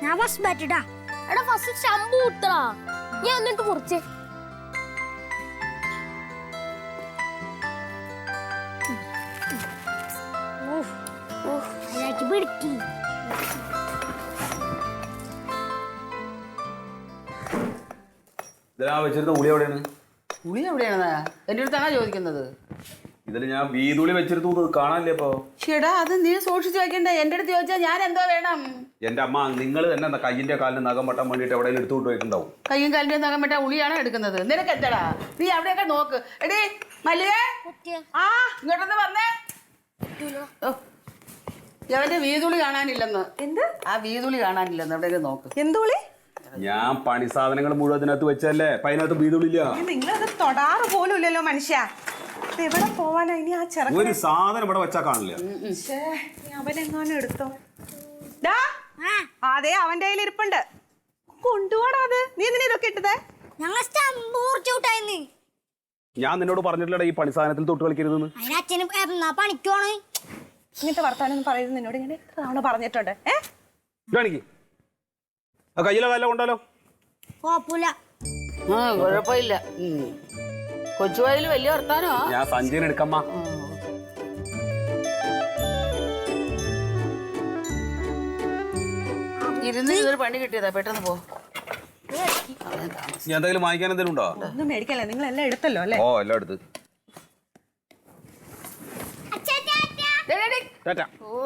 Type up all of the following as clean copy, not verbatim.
ഞാൻ ഫസ്റ്റ് ബാറ്റിടാ. എടാ ഫസ്റ്റ് ശമ്പു ഇട്ടടാ. ഞാൻ എന്നിട്ട് കുറച്ച് പിടിക്കി. വെച്ചിരുന്ന ഉളി എവിടെയാണ്? ഉളി എവിടെയാണ്? എന്റെ അടുത്താണ് ചോദിക്കുന്നത്. ഇതിൽ ഞാൻ വീതുളി വെച്ചിരുന്നു കാണാനില്ലേ ഇപ്പൊ? ചേടാ അത് നീ സൂക്ഷിച്ചു വെക്കണ്ടേ? എന്റെ അടുത്ത് ചോദിച്ചാൽ ഞാൻ എന്തോ വേണം? എന്റെ അമ്മ നിങ്ങൾ തന്നെ കയ്യിന്റെ കാലിന് നഖം വെട്ടാൻ വേണ്ടിട്ട് എവിടെയെങ്കിലും എടുത്തു കൊണ്ടുപോയിട്ടുണ്ടാവും. കയ്യും കാലിന്റെ നഖം വെട്ടാൻ ഉളിയാണോ എടുക്കുന്നത്? നിനക്ക് എത്തടാ, നീ അവിടെയൊക്കെ നോക്ക്. എടീ മല്ലികേ, ആ ഇങ്ങോട്ടൊന്ന് പറഞ്ഞേ. അവന്റെ വീതുളി കാണാനില്ലെന്ന്. എന്ത്? ആ വീതുളി കാണാനില്ലെന്ന് എവിടെയൊക്കെ നോക്ക്. എന്തുളി? ഞാൻ പണി സാധനങ്ങൾ മുഴുവൻ ഇതിനകത്ത് വെച്ചല്ലേ, അപ്പൊ അതിനകത്ത് വീതുളില്ല. നിങ്ങളത് തൊടാറ് പോലും ഇല്ലല്ലോ മനുഷ്യ. എവിടെ പോവാനാ ഇനി ആ ചെറുക്കൻ? ഒരു സാധനം ഇവിടെ വെച്ചാ കാണില്ല. അവനെങ്ങാനും എടുത്തോ? അതെ അവന്റെ കയ്യിൽ ഇരിപ്പുണ്ട്. കൊണ്ടുപോടാ അത്. നീ എന്തിനാ ഇതൊക്കെ ഇട്ടത്? ഞങ്ങൾ സ്റ്റമ്പ് മുറിച്ചു വിട്ടായിരുന്നു. ഞാൻ നിന്നോട് പറഞ്ഞിട്ടില്ലടാ ഈ പണി സാധനത്തിൽ തൊട്ട് കളിക്കരുതെന്ന്. അതിനച്ഛന് എന്നാ പണിക്കോണ്. ഇങ്ങനത്തെ വർത്താനം പറയുന്നത് നിന്നോട് ഞാൻ എത്ര തവണ പറഞ്ഞിട്ടുണ്ട്. കാണിക്ക്. ആ കയ്യിലെ കാലം കൊണ്ടാലോ? കുഴപ്പമില്ല. കുഴപ്പമില്ല. കൊച്ചുവായിൽ വലിയ വർത്താനോ? ഞാൻ സഞ്ജയൻ എടുക്കമ്മ. ഇരുന്ന് ഇതൊരു പണി കിട്ടിയതാ. പെട്ടെന്ന് പോ. ഞാൻ എന്തെങ്കിലും വാങ്ങിക്കാൻ എന്തെങ്കിലും ഉണ്ടോ? ഒന്നും മേടിക്കല്ലേ, നിങ്ങൾ എല്ലാം എടുത്തല്ലോ അല്ലേ? ഓ എല്ലാം എടുത്ത്. ഓ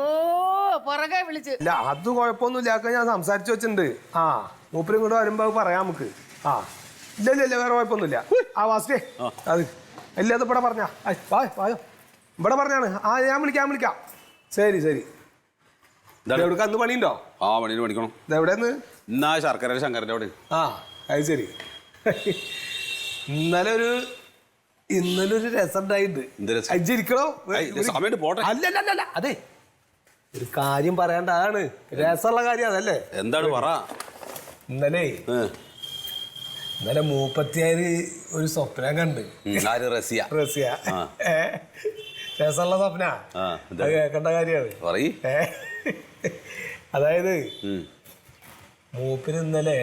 പുറകെ വിളിച്ച്. ഇല്ല അത് കുഴപ്പമൊന്നുമില്ല, ഞാൻ സംസാരിച്ചു വെച്ചിട്ടുണ്ട്. ആ മൂപ്പരും ഇങ്ങോട്ട് വരുമ്പോ പറയാം നമുക്ക്. ആ ഇല്ല വേറെ കുഴപ്പമൊന്നുമില്ല. ആ വാസ്റ്റേ അത് ഇല്ലാതെ ഇവിടെ പറഞ്ഞാ വായോ ഇവിടെ പറഞ്ഞാണ്. ആ ഞാൻ വിളിക്കാം. ശരി എവിടേക്ക് അന്ന് പണിയുണ്ടോ? ആ പണിയിൽ പണിക്കണം. ഇതെവിടെന്ന്? എന്നാ ശർക്കര ശങ്കരൻ്റെ അവിടെ. ആ അത് ശരി. ഇന്നലെ ഒരു രസം ഉണ്ടായിട്ട്. അല്ല അതെ ഒരു കാര്യം പറയണ്ട. അതാണ് രസമുള്ള കാര്യം. അതല്ലേ എന്താണ് പറ. ഇന്നലെ മൂപ്പത്തിയാര് ഒരു സ്വപ്നം കണ്ട്. റസിയ രസമുള്ള സ്വപ്ന. അത് കേൾക്കേണ്ട കാര്യമാണ്. അതായത് മൂപ്പിന് ഇന്നലെ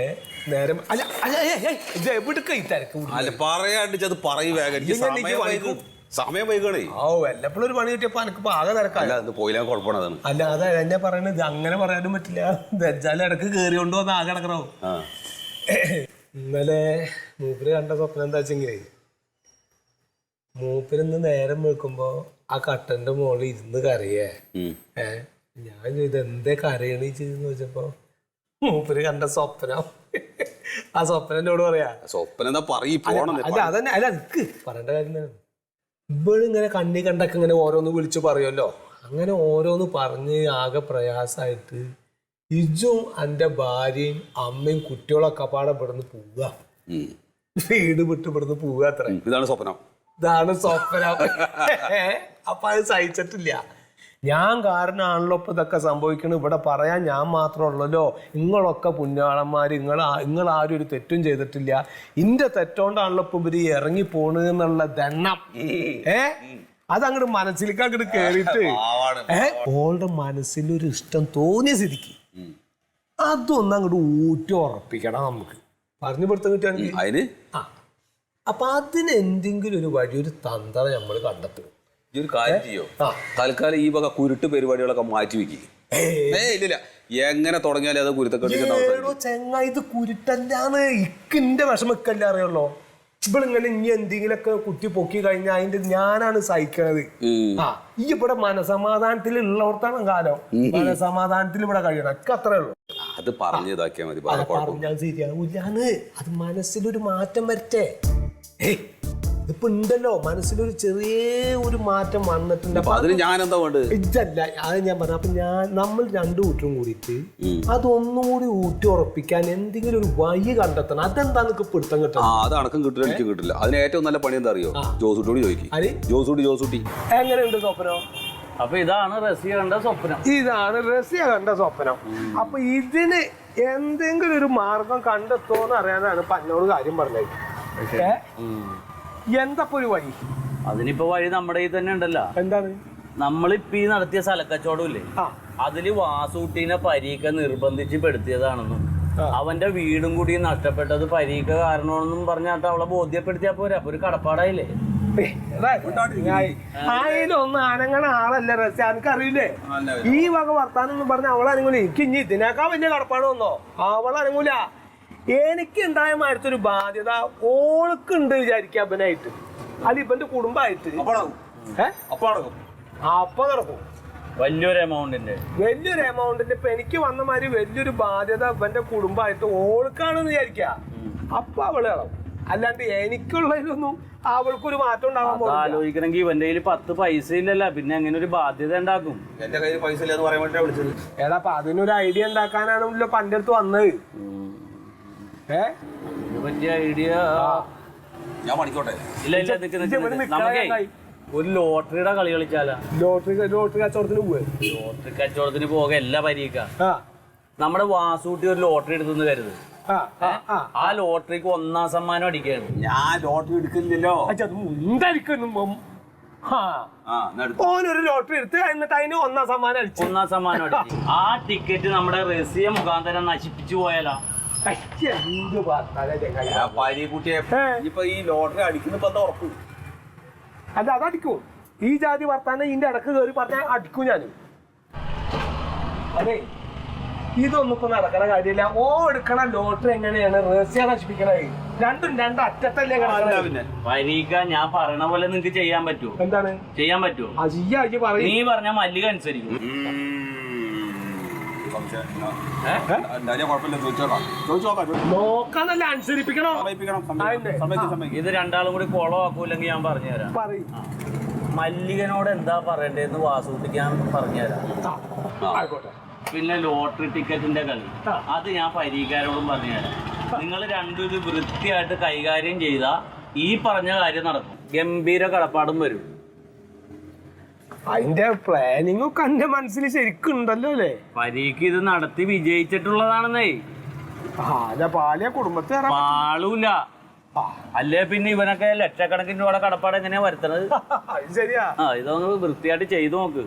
നേരം സമയം വൈകണേ. ഓ വല്ലപ്പോഴും ഒരു പണി കിട്ടിയപ്പോ എനിക്കിപ്പോ ആകെ തിരക്കല്ല. പോയില്ല കുഴപ്പമാണ്. അല്ല അതാ എന്നെ പറയണത്. അങ്ങനെ പറയാനും പറ്റില്ല. വെച്ചാലും ഇടക്ക് കേറി കൊണ്ടുവന്ന് ആകെ കിടക്കണോ. ഇന്നലെ മൂപ്പര് കണ്ട സ്വപ്നം എന്താ വെച്ചെങ്കിലേ, മൂപ്പരിന്ന് നേരം വെക്കുമ്പോ ആ കട്ടന്റെ മുകളിൽ ഇരുന്ന് കരയേ. ഞാൻ ഇതെന്തേ കരയണീ ചെയ്തെന്ന് വെച്ചപ്പോ മൂപ്പര് കണ്ട സ്വപ്നം. ആ സ്വപ്നം എന്നോട് പറയാ. സ്വപ്നം അല്ല അതന്നെ. അല്ല നിക്ക് പറയേണ്ട കാര്യം. ഇവളിങ്ങനെ കണ്ണി കണ്ടൊക്കെ ഇങ്ങനെ ഓരോന്ന് വിളിച്ചു പറയുമല്ലോ. അങ്ങനെ ഓരോന്ന് പറഞ്ഞ് ആകെ പ്രയാസമായിട്ട് ഇജും എന്റെ ഭാര്യയും അമ്മയും കുട്ടികളൊക്കെ പാടെ ഇവിടുന്ന് പോവുക. വീട് വിട്ട് ഇവിടുന്ന് പോവുക. അത്ര ഇതാണ് സ്വപ്നം. അപ്പൊ അത് സഹിച്ചിട്ടില്ല. ഞാൻ കാരണമാണല്ലോ ഇപ്പൊ ഇതൊക്കെ സംഭവിക്കണം. ഇവിടെ പറയാൻ ഞാൻ മാത്രം ഉള്ളല്ലോ. നിങ്ങളൊക്കെ പുണ്യാളന്മാര്. നിങ്ങളാരും ഒരു തെറ്റും ചെയ്തിട്ടില്ല. ഇന്റെ തെറ്റോണ്ടാണല്ലോ ഇപ്പൊ ഇവര് ഇറങ്ങി പോണെന്നുള്ള ദണ്ണം. അതങ്ങോട്ട് മനസ്സിലേക്ക് അങ്ങോട്ട് കേറിയിട്ട് ഓളുടെ മനസ്സിലൊരു ഇഷ്ടം തോന്നിയ സ്ഥിതിക്ക് അതൊന്നും അങ്ങോട്ട് ഊറ്റി ഉറപ്പിക്കണം നമുക്ക്. പറഞ്ഞു പിടുത്തം കിട്ടുകയാണെങ്കിൽ. അപ്പൊ അതിന് എന്തെങ്കിലും ഒരു വഴി, ഒരു തന്ത്രം നമ്മൾ കണ്ടെത്തും. ഒരു കാര്യം ചെയ്യോ, തൽക്കാലം ഈ വക കുരുട്ട് പരിപാടികളൊക്കെ മാറ്റി വെക്കുക. ഇല്ല എങ്ങനെ തുടങ്ങിയാലും അത് കുരുത്തക്കെട്ടോ ചെങ്ങ. ഇത് കുരുട്ടല്ലാന്ന് ഇക്കിന്റെ വിഷമക്കല്ല അറിയുള്ളൂ. ഇവളിങ്ങനെ ഇനി എന്തെങ്കിലുമൊക്കെ കുത്തി പൊക്കി കഴിഞ്ഞാൽ അതിന്റെ ഞാനാണ് സഹിക്കണത്. ഈ ഇവിടെ മനസമാധാനത്തിലുള്ളവർക്കാണ് കാലം. മനസമാധാനത്തിൽ ഇവിടെ കഴിയണം. ഒക്കെ അത്രേ ഉള്ളൂ. അത് പറഞ്ഞു ഇതാക്കിയാൽ മതി. പറഞ്ഞാൽ ശരിയാവൂല്ലാന്ന്. അത് മനസ്സിലൊരു മാറ്റം വരട്ടെ. ഇപ്പൊ ഉണ്ടല്ലോ മനസ്സിലൊരു ചെറിയ ഒരു മാറ്റം വന്നിട്ടുണ്ട്. അതിന് ഞാൻ എന്താ വേണ്ടത്? ഇതല്ല അത് ഞാൻ പറഞ്ഞു. അപ്പൊ നമ്മൾ രണ്ടു കൂട്ടരും കൂടിയിട്ട് അതൊന്നും കൂടി ഊറ്റി ഉറപ്പിക്കാൻ എന്തെങ്കിലും ഒരു വഴി കണ്ടെത്തണം. അതെന്താന്ന് പിടുത്തം കിട്ടണം. അത് അടക്കം കിട്ടില്ല, എനിക്ക് കിട്ടില്ല. അതിന് ഏറ്റവും നല്ല പണി എന്താ അറിയോ? ജോസൂട്ടിയോട് ചോദിക്കും. ജോസൂട്ടി എങ്ങനെയുണ്ട് സ്വപ്നം? അപ്പൊ ഇതാണ് റസിയ കണ്ട സ്വപ്നം. അപ്പൊ ഇതിന് എന്തെങ്കിലും ഒരു മാർഗം കണ്ടെത്തോന്ന് അറിയാനാണ് ഇപ്പൊ എന്നോട് കാര്യം പറഞ്ഞത്. എന്താ ഒരു വഴി? അതിനിപ്പോ വഴി നമ്മുടെ ഈ തന്നെ ഉണ്ടല്ലോ. എന്താണ്? നമ്മളിപ്പോ ഈ നടത്തിയ സ്ഥലക്കച്ചവടം ഇല്ലേ, അതില് വാസൂട്ടീനെ പരീക്ക നിർബന്ധിച്ച് പെടുത്തിയതാണെന്നും അവന്റെ വീടും കൂടി നഷ്ടപ്പെട്ടത് പരീക്ക കാരണമെന്നും പറഞ്ഞാട്ട് അവളെ ബോധ്യപ്പെടുത്തിയാ പോരാ. അപ്പൊ ഒരു കടപ്പാടായില്ലേ? അതിലൊന്നും അനങ്ങണ ആളല്ല റസ്യ, എനിക്കറിയില്ലേ. ഈ വക വർത്താനം പറഞ്ഞ അവളനങ്ങൂല. എനിക്ക് ഇനി ഇതിനേക്കാൾ വലിയ കടപ്പാട് വന്നോ? അവളനങ്ങൂല. എനിക്കുണ്ടായ മാറ്റൊരു ബാധ്യത ഓൾക്കുണ്ട് വിചാരിക്കുക അവനായിട്ട്, അല്ല ഇവന്റെ കുടുംബമായിട്ട്. അപ്പൊ നടക്കും വലിയൊരു എമൗണ്ടിന്റെ. ഇപ്പൊ എനിക്ക് വന്ന മാതിരി വലിയൊരു ബാധ്യത ഇവന്റെ കുടുംബമായിട്ട് ഓൾക്കാണെന്ന് വിചാരിക്ക. അപ്പൊ അവള് കളവും. അല്ലാണ്ട് എനിക്കുള്ളതിലൊന്നും അവൾക്കൊരു മാറ്റം ഉണ്ടാവാൻ പോകും. ആലോചിക്കണമെങ്കിൽ ഇവന്റെ കയ്യിൽ 10 പൈസ ഇല്ലല്ല, പിന്നെ അങ്ങനെ ഒരു ബാധ്യത ഉണ്ടാക്കും. എന്റെ കയ്യിൽ പൈസ ഇല്ലെന്ന് പറയാൻ വേണ്ടിയാ വിളിച്ചത്. ഏടാ അപ്പൊ അതിനൊരു ഐഡിയ ഉണ്ടാക്കാനാണല്ലോ പന്റെ അടുത്ത് വന്നത്. പറ്റിയ ഐഡിയ ഞാൻ പണിക്കോട്ടെ. ഇല്ല നമുക്കേ ഒരു ലോട്ടറിയുടെ കളി കളിച്ചാലാ. ലോട്ടറി കച്ചവടത്തിന് പോവേ. ലോട്ടറി കച്ചവടത്തിന് പോക എല്ലാ പരീക്ക. നമ്മുടെ വാസൂട്ടി ഒരു ലോട്ടറി എടുത്തെന്ന് കരുത്. ആ ലോട്ടറിക്ക് 1ാം സമ്മാനം അടിക്കാണ്. ഞാൻ ലോട്ടറി എടുക്കില്ലല്ലോ. ഓനൊരു ലോട്ടറി എടുത്ത് എന്നിട്ട് അതിന് 1ാം സമ്മാനം അടിച്ചു. 1ാം സമ്മാനം അടിച്ചു. ആ ടിക്കറ്റ് നമ്മുടെ റസിയ മുഖാന്തരം നശിപ്പിച്ചു പോയാലോ? കുട്ടിയെ ഇപ്പൊ ഈ ലോട്ടറി അടിക്കുന്ന ഉറക്കും. അല്ല അതടിക്കും. ഈ ജാതി വർത്താനം ഇതിന്റെ ഇടക്ക് കയറി പറഞ്ഞാൽ അടിക്കും ഞാൻ. അതെ, ഇതൊന്നും ഇപ്പൊ നടക്കണ കാര്യമില്ല. ഓ എടുക്കണ ലോട്ടറി എങ്ങനെയാണ് റേസ്യ നശിപ്പിക്കണത്? രണ്ടും അറ്റത്തല്ലേ കിടക്കണത്. പരീക്ക ഞാൻ പറയണ പോലെ നിങ്ങക്ക് ചെയ്യാൻ പറ്റുമോ? എന്താണ് ചെയ്യാൻ പറ്റുമോ? നീ പറഞ്ഞ മല്ലിക അനുസരിക്കും. നോക്കാന്നല്ല അനുസരിപ്പിക്കണോ? ഇത് രണ്ടാളും കൂടി കുളമാക്കൂല്ലെങ്കിൽ ഞാൻ പറഞ്ഞുതരാം. മല്ലികനോട് എന്താ പറയണ്ടേന്ന് വാസൂട്ടിക്ക് ഞാൻ പറഞ്ഞുതരാം. പിന്നെ ലോട്ടറി ടിക്കറ്റിന്റെ കളി അത് ഞാൻ പരീക്കാരോടും പറഞ്ഞുതരാം. നിങ്ങൾ രണ്ടും ഇത് വൃത്തിയായിട്ട് കൈകാര്യം ചെയ്താ ഈ പറഞ്ഞ കാര്യം നടക്കും. ഗംഭീര കടപ്പാടും വരും. അതിന്റെ പ്ലാനിങ് ഒക്കെ എന്റെ മനസ്സിൽ ശരിക്കും ഉണ്ടല്ലോ അല്ലേ? പരീക്ക് ഇത് നടത്തി വിജയിച്ചിട്ടുള്ളതാണെന്നേ. പാലിയ കുടുംബത്തെ പാളൂല. അല്ലേ പിന്നെ ഇവനൊക്കെ ലക്ഷക്കണക്കിന് രൂപയുടെ കടപ്പാട് എങ്ങനെയാ വരുത്തണത്? ശരിയാ. ഇതൊന്ന് വൃത്തിയായിട്ട് ചെയ്തു നോക്ക്.